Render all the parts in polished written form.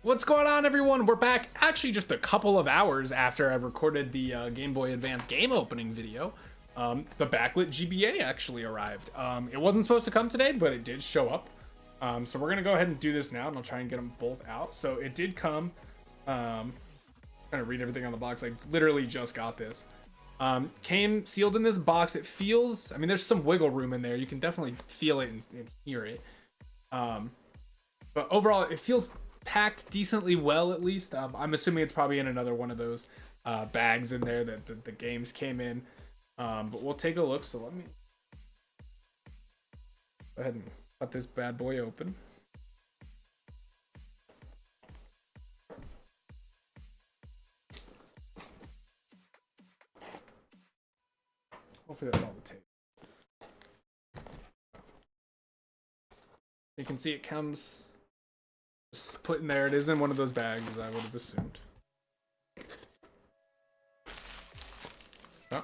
What's going on, everyone? We're back actually just a couple of hours after I recorded the Game Boy Advance game opening video. The Backlit GBA actually arrived. It wasn't supposed to come today, but it did show up. So we're gonna go ahead and do this now, and I'll try and get them both out. So it did come. Trying to read everything on the box. I literally just got this. Came sealed in this box. It feels, I mean, there's some wiggle room in there. You can definitely feel it and hear it. But overall, it feels packed decently well, at least. I'm assuming it's probably in another one of those bags in there that the games came in. But we'll take a look. So let me go ahead and cut this bad boy open. Hopefully that's all the tape. You can see it comes just put in there. It is in one of those bags, as I would have assumed. Oh.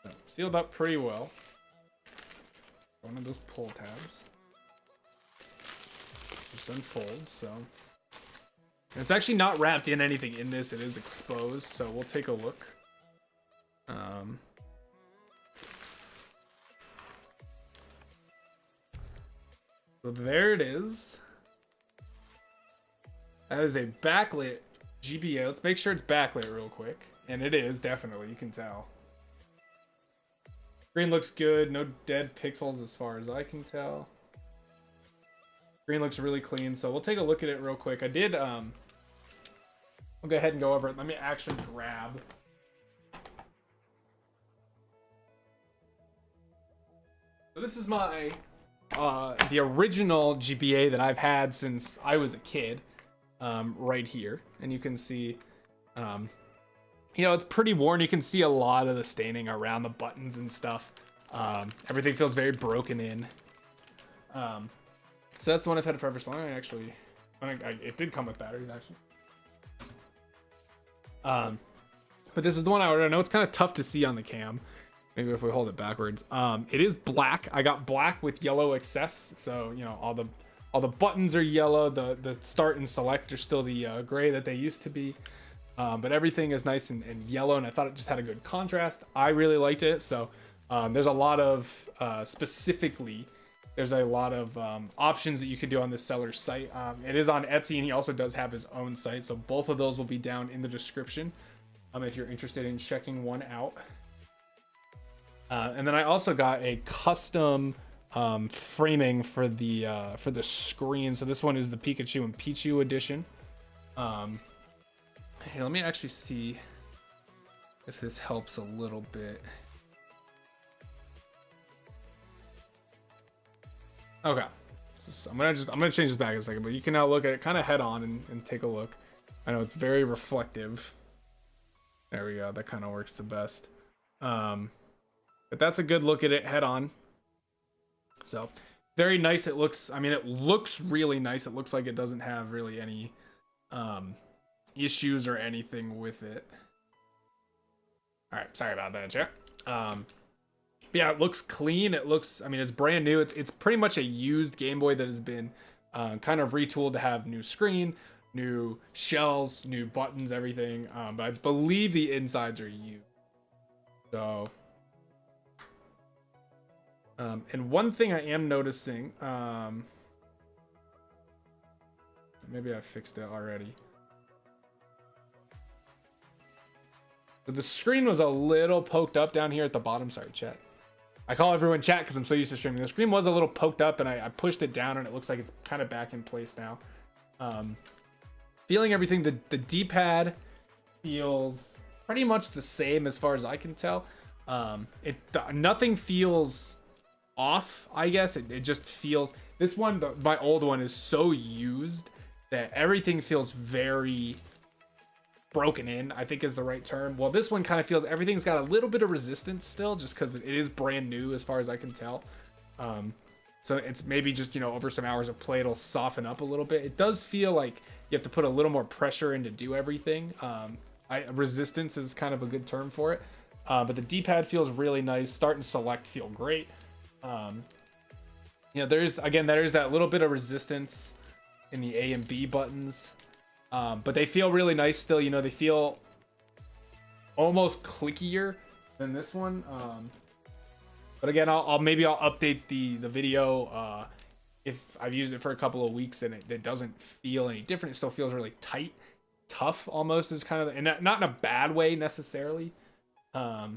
So, sealed up pretty well. One of those pull tabs. Just unfolds, so. And it's actually not wrapped in anything in this. It is exposed, so we'll take a look. So there it is. That is a backlit GBA. Let's make sure it's backlit real quick. And it is, definitely. You can tell. Screen looks good. No dead pixels as far as I can tell. Screen looks really clean. So we'll take a look at it real quick. I did, I'll go ahead and go over it. Let me actually grab. So this is my the original GBA that I've had since I was a kid, right here. And you can see, you know, it's pretty worn. You can see a lot of the staining around the buttons and stuff. Everything feels very broken in. So that's the one I've had forever. So long. It did come with batteries, actually. But this is the one I ordered. I know it's kind of tough to see on the cam. Maybe if we hold it backwards. It is black. I got black with yellow excess. So, you know, all the buttons are yellow. The start and select are still the gray that they used to be. But everything is nice and yellow, and I thought it just had a good contrast. I really liked it. So there's a lot of, specifically, there's a lot of options that you can do on this seller's site. It is on Etsy, and he also does have his own site. So both of those will be down in the description if you're interested in checking one out. And then I also got a custom framing for the screen. So this one is the Pikachu and Pichu edition. Here, let me actually see if this helps a little bit. Okay, I'm gonna change this back in a second, but you can now look at it kind of head on and take a look. I know it's very reflective. There we go. That kind of works the best. But that's a good look at it head on. So very nice. It looks, I mean, it looks really nice. It looks like it doesn't have really any issues or anything with it. All right, sorry about that, chat. Yeah, it looks clean. It looks, I mean, it's brand new. It's pretty much a used Game Boy that has been kind of retooled to have new screen, new shells, new buttons, everything. But I believe the insides are used. So, and one thing I am noticing, maybe I fixed it already. But the screen was a little poked up down here at the bottom. Sorry, chat. I call everyone chat because I'm so used to streaming. The screen was a little poked up, and I pushed it down, and it looks like it's kind of back in place now. Feeling everything, the D-pad feels pretty much the same as far as I can tell. Nothing feels off, I guess. It just feels, this one, my old one, is so used that everything feels very broken in, I think is the right term. Well, this one kind of feels, everything's got a little bit of resistance still, just because it is brand new as far as I can tell. So it's maybe just, you know, over some hours of play, it'll soften up a little bit. It does feel like you have to put a little more pressure in to do everything. Resistance is kind of a good term for it. But the D-pad feels really nice. Start and select feel great. You know, there's that little bit of resistance in the A and B buttons, but they feel really nice still. You know, they feel almost clickier than this one. But again, I'll update the video if I've used it for a couple of weeks and it doesn't feel any different. It still feels really tight, tough almost, is kind of, and not in a bad way necessarily. But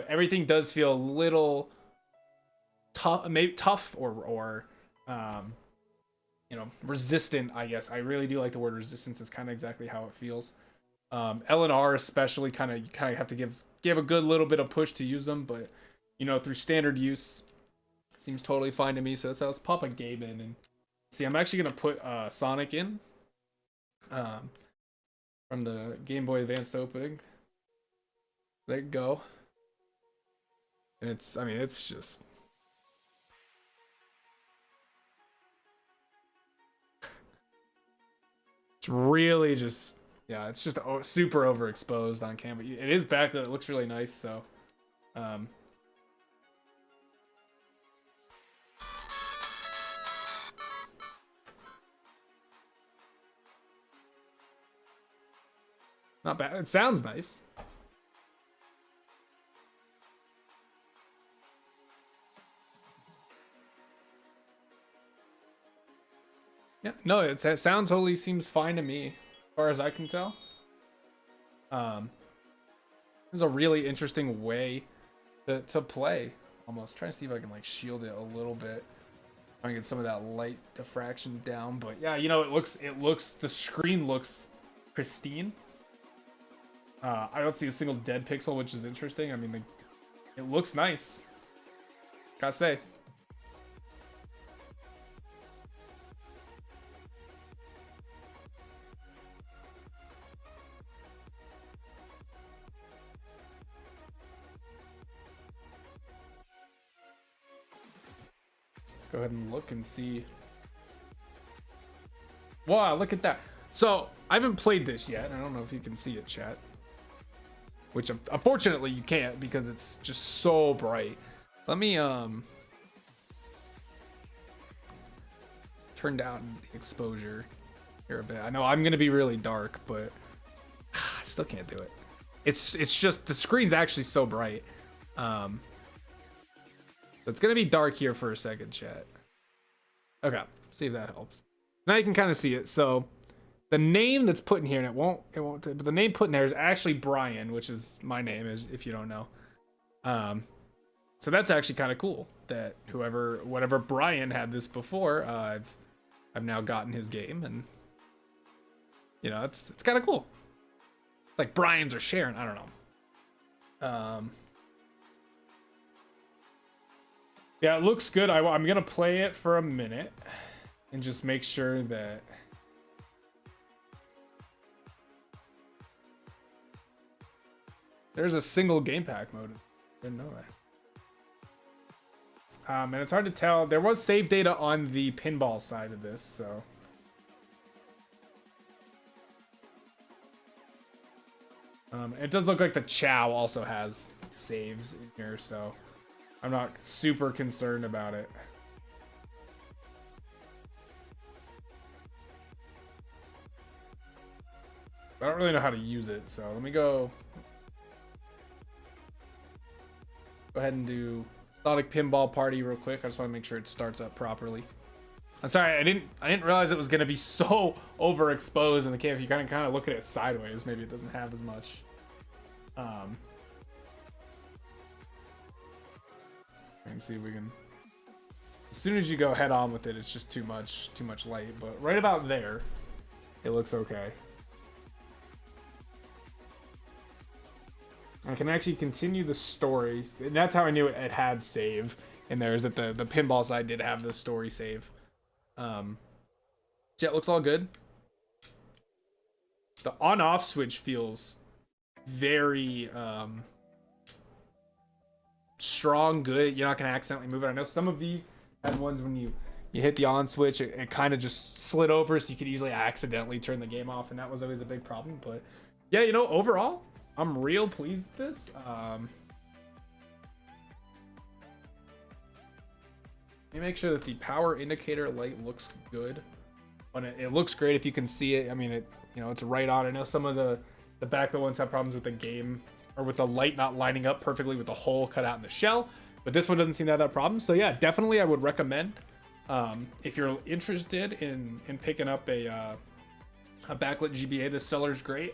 everything does feel a little tough, maybe tough or you know, resistant, I guess. I really do like the word resistance. Is kind of exactly how it feels. L and R especially, kind of have to give a good little bit of push to use them, but you know, through standard use, seems totally fine to me. So let's pop a game in and see. I'm actually gonna put Sonic in from the Game Boy Advance opening. There you go. And it's, I mean, it's just it's really just, yeah, it's just super overexposed on camera. It is backlit. It looks really nice. So not bad. It sounds nice. Yeah, no, it sound totally seems fine to me, as far as I can tell. There's a really interesting way to play. Almost trying to see if I can like shield it a little bit. Trying to get some of that light diffraction down, but yeah, you know, it looks the screen looks pristine. I don't see a single dead pixel, which is interesting. I mean, it looks nice, gotta say. Go ahead and look and see. Wow, look at that. So I haven't played this yet. I don't know if you can see it, chat. Which unfortunately you can't because it's just so bright. Let me turn down the exposure here a bit. I know I'm gonna be really dark, but I still can't do it. It's just the screen's actually so bright. It's gonna be dark here for a second, chat. Okay, see if that helps. Now you can kind of see it. So the name that's put in here, and it won't, but the name put in there is actually Brian, which is my name, is if you don't know. So that's actually kind of cool that whatever Brian had this before, I've now gotten his game, and you know, it's kind of cool. It's like Brian's or Sharon, I don't know. Yeah, it looks good. I'm gonna play it for a minute and just make sure that there's a single game pack mode. Didn't know that. And it's hard to tell. There was save data on the pinball side of this, so. It does look like the Chow also has saves in here, so I'm not super concerned about it. I don't really know how to use it, so let me go ahead and do Sonic Pinball Party real quick. I just want to make sure it starts up properly. I'm sorry, I didn't realize it was gonna be so overexposed in the cave. If you kind of look at it sideways, maybe it doesn't have as much. And see if we can. As soon as you go head on with it, it's just too much light. But right about there, it looks okay. I can actually continue the story, and that's how I knew it had save in there. Is that the pinball side did have the story save. Yeah, it looks all good. The on-off switch feels very strong, good. You're not gonna accidentally move it. I know some of these had ones when you hit the on switch, it kind of just slid over, so you could easily accidentally turn the game off, and that was always a big problem. But yeah, you know, overall, I'm real pleased with this. Let me make sure that the power indicator light looks good. When it looks great if you can see it. I mean, it's right on. I know some of the backlit ones have problems with the game or with the light not lining up perfectly with the hole cut out in the shell, but this one doesn't seem to have that problem. So yeah, definitely I would recommend, if you're interested in picking up a backlit GBA, this seller's great.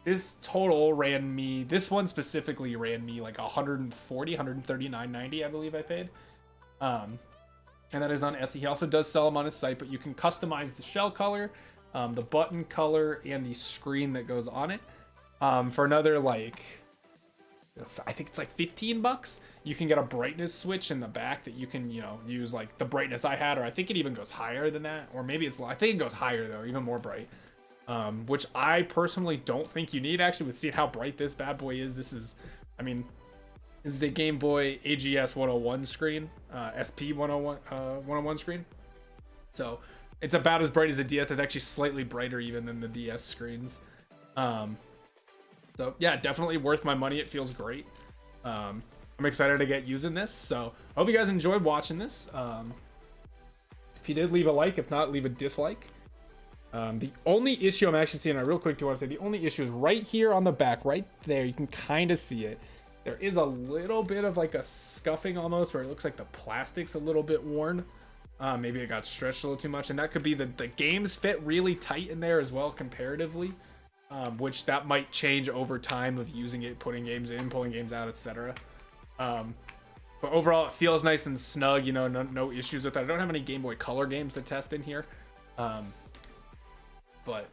This total ran me, this one specifically ran me like 139.90, I believe I paid. And that is on Etsy. He also does sell them on his site, but you can customize the shell color, the button color, and the screen that goes on it. For another, like, I think it's like 15 bucks, you can get a brightness switch in the back that you can, use like the brightness I had, or I think it even goes higher than that, or maybe I think it goes higher though, even more bright. Which I personally don't think you need, actually, with seeing how bright this bad boy is. This is a Game Boy AGS 101 screen, SP 101 screen. So it's about as bright as a DS. It's actually slightly brighter even than the DS screens. So yeah, definitely worth my money. It feels great. I'm excited to get using this. So I hope you guys enjoyed watching this. If you did, leave a like. If not, leave a dislike. The only issue I'm actually seeing, I real quick do want to say, the only issue is right here on the back, right there. You can kind of see it. There is a little bit of like a scuffing almost, where it looks like the plastic's a little bit worn. Maybe it got stretched a little too much, and that could be the games fit really tight in there as well comparatively, which that might change over time with using it, putting games in, pulling games out, etc. But overall, it feels nice and snug. No issues with that. I don't have any Game Boy Color games to test in here. But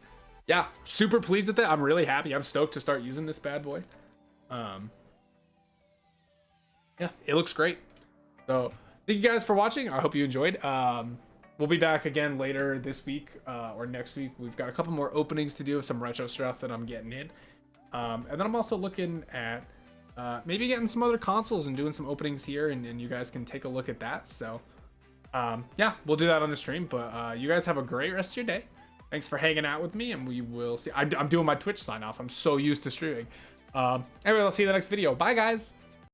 yeah, super pleased with it. I'm really happy. I'm stoked to start using this bad boy. Yeah, it looks great. So thank you guys for watching. I hope you enjoyed. We'll be back again later this week or next week. We've got a couple more openings to do of some retro stuff that I'm getting in. And then I'm also looking at maybe getting some other consoles and doing some openings here, and you guys can take a look at that. So yeah, we'll do that on the stream. But you guys have a great rest of your day. Thanks for hanging out with me, and we will see. I'm doing my Twitch sign off. I'm so used to streaming. Anyway, I'll see you in the next video. Bye, guys.